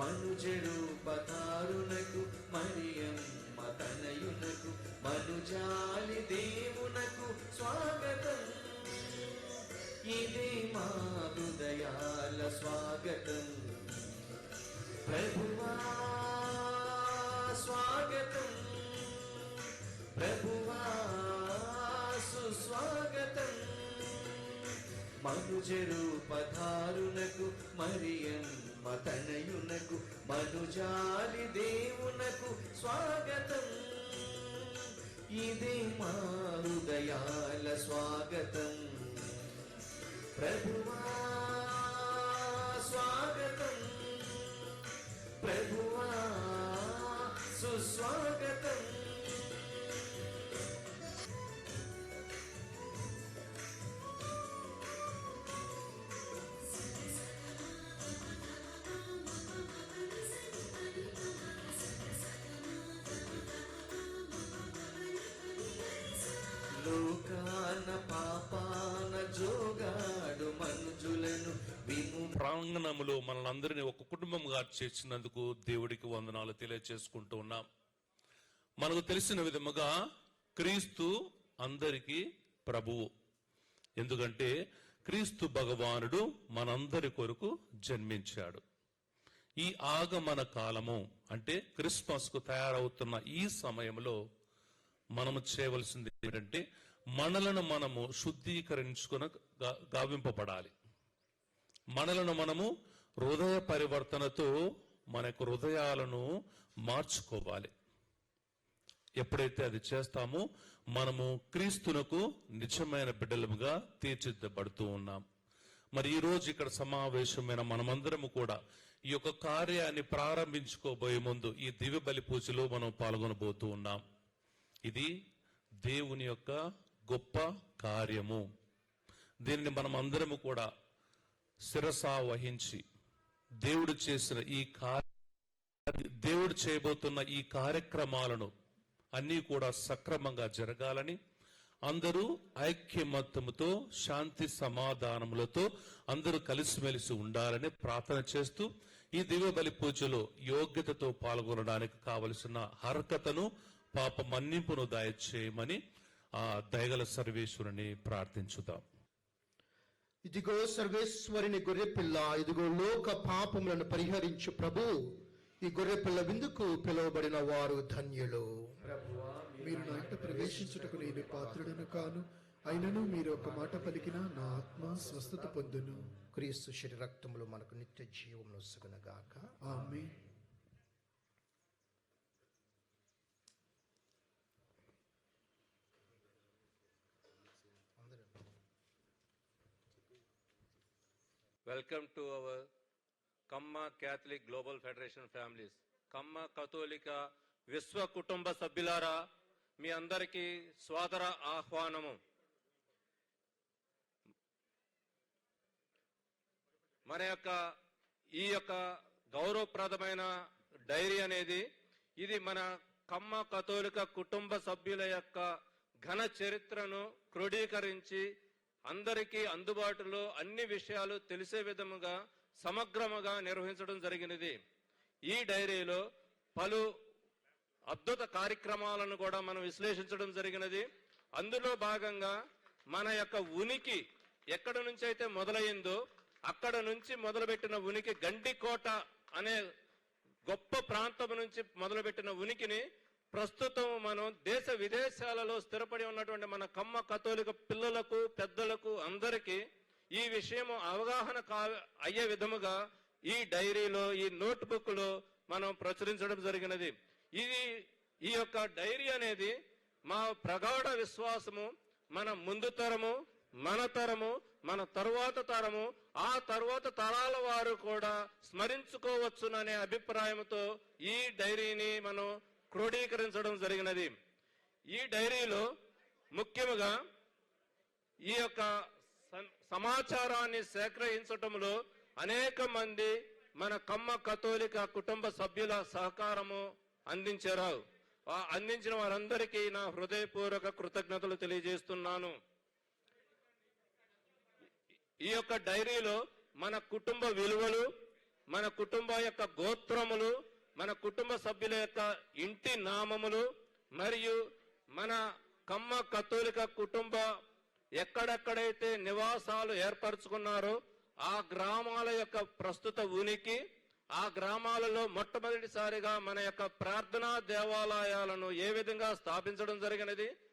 మనుజరూపధారునకు మరియమ్మ తనయునకు మనుజాలి దేవునకు స్వాగతం. ఇదే మా హృదయాల స్వాగతం. ప్రభువా స్వాగతం, ప్రభువా సుస్వాగతం. మనుజరూపధారునకు మరియమ్మ తనయునకు మనుజాలి దేవునకు స్వాగతం. ఇదే మా హృదయాల స్వాగతం. ప్రభువా స్వాగతం, ప్రభువా సుస్వాగతం. లోకాన పాపాన జోగాడు మనుజులను ప్రాంగణములో మనలందరినీ ఒక కుటుంబంగా చేర్చినందుకు దేవుడికి వందనాలు తెలియజేసుకుంటూ ఉన్నాం. మనకు తెలిసిన విధముగా క్రీస్తు అందరికీ ప్రభువు. ఎందుకంటే క్రీస్తు భగవానుడు మనందరి కొరకు జన్మించాడు. ఈ ఆగమన కాలము అంటే క్రిస్మస్ కు తయారవుతున్న ఈ సమయంలో మనము చేయవలసింది ఏంటంటే మనలను మనము శుద్ధీకరించుకుని గావింపబడాలి. మనలను మనము హృదయ పరివర్తనతో మన యొక్క హృదయాలను మార్చుకోవాలి. ఎప్పుడైతే అది చేస్తామో మనము క్రీస్తునకు నిజమైన బిడ్డలుగా తీర్చిదిద్దబడుతూ ఉన్నాం. మరి ఈ రోజు ఇక్కడ సమావేశమైన మనమందరము కూడా ఈ యొక్క కార్యాన్ని ప్రారంభించుకోబోయే ముందు ఈ దివ్య బలి పూజలో మనం పాల్గొనబోతూ ఉన్నాం. ఇది దేవుని యొక్క గొప్ప కార్యము. దీనిని మనం అందరము కూడా శిరసా వహించి దేవుడు చేయబోతున్న ఈ కార్యక్రమాలను అన్నీ కూడా సక్రమంగా జరగాలని, అందరూ ఐక్యమత్యముతో శాంతి సమాధానములతో అందరూ కలిసిమెలిసి ఉండాలని ప్రార్థన చేస్తూ ఈ దివ్య బలి పూజలో యోగ్యతతో పాల్గొనడానికి కావలసిన అర్హతను పాప మన్నింపును దయచేయమని ఆ దయగల సర్వేశ్వరుని ప్రార్థించుదాం. ఇదిగో సర్వేశ్వరుని గొర్రెపిల్ల, ఇదిగో లోక పాపములను పరిహరించు ప్రభు. ఈ గొర్రెపిల్ల విందుకు పిలువబడిన వారు ధన్యులు. మీరు నా ఇంట ప్రవేశించుటకు నేను పాత్రుడను కాను, అయినను మీరు ఒక మాట పలికినా నా ఆత్మ స్వస్థత పొందును. క్రీస్తు శరీర రక్తములు మనకు నిత్య జీవమును సగునగాక. ఆమేన్. Welcome to our Kamma Catholic Global Federation families. Kamma Katolika విశ్వ కుటుంబ సభ్యులారా, మీ అందరికీ స్వాదర ఆహ్వానము. మన యొక్క ఈ యొక్క గౌరవప్రదమైన డైరీ అనేది ఇది మన కమ్మ కథోలిక కుటుంబ సభ్యుల యొక్క ఘన చరిత్రను క్రోడీకరించి అందరికీ అందుబాటులో అన్ని విషయాలు తెలిసే విధముగా సమగ్రముగా నిర్వహించడం జరిగినది. ఈ డైరీలో పలు అద్భుత కార్యక్రమాలను కూడా మనం విశ్లేషించడం జరిగినది. అందులో భాగంగా మన యొక్క ఉనికి ఎక్కడ నుంచి అయితే మొదలైందో అక్కడ నుంచి మొదలుపెట్టిన ఉనికి, గండికోట అనే గొప్ప ప్రాంతం నుంచి మొదలుపెట్టిన ఉనికిని ప్రస్తుతం మనం దేశ విదేశాలలో స్థిరపడి ఉన్నటువంటి మన కమ్మ కథోలిక పిల్లలకు, పెద్దలకు అందరికీ ఈ విషయం అవగాహన అయ్యే విధముగా ఈ డైరీలో, ఈ నోట్ బుక్ లో మనం ప్రచురించడం జరిగినది. ఈ యొక్క డైరీ అనేది మా ప్రగాఢ విశ్వాసము, మన ముందు తరము, మన తరము, మన తరువాత తరము, ఆ తరువాత తరాల వారు కూడా స్మరించుకోవచ్చుననే అభిప్రాయంతో ఈ డైరీని మనం క్రోడీకరించడం జరిగినది. ఈ డైరీలో ముఖ్యముగా ఈ యొక్క సమాచారాన్ని సేకరించటంలో అనేక మంది మన కమ్మ కథోలిక కుటుంబ సభ్యుల సహకారము అందించారు. అందించిన వారందరికీ నా హృదయపూర్వక కృతజ్ఞతలు తెలియజేస్తున్నాను. ఈ యొక్క డైరీలో మన కుటుంబ విలువలు, మన కుటుంబ యొక్క గోత్రములు, మన కుటుంబ సభ్యుల యొక్క ఇంటి నామములు, మరియు మన కమ్మ కథోలిక కుటుంబ ఎక్కడెక్కడైతే నివాసాలు ఏర్పరచుకున్నారో ఆ గ్రామాల యొక్క ప్రస్తుత ఉనికి, ఆ గ్రామాలలో మొట్టమొదటిసారిగా మన యొక్క ప్రార్థనా దేవాలయాలను ఏ విధంగా స్థాపించడం జరిగినది,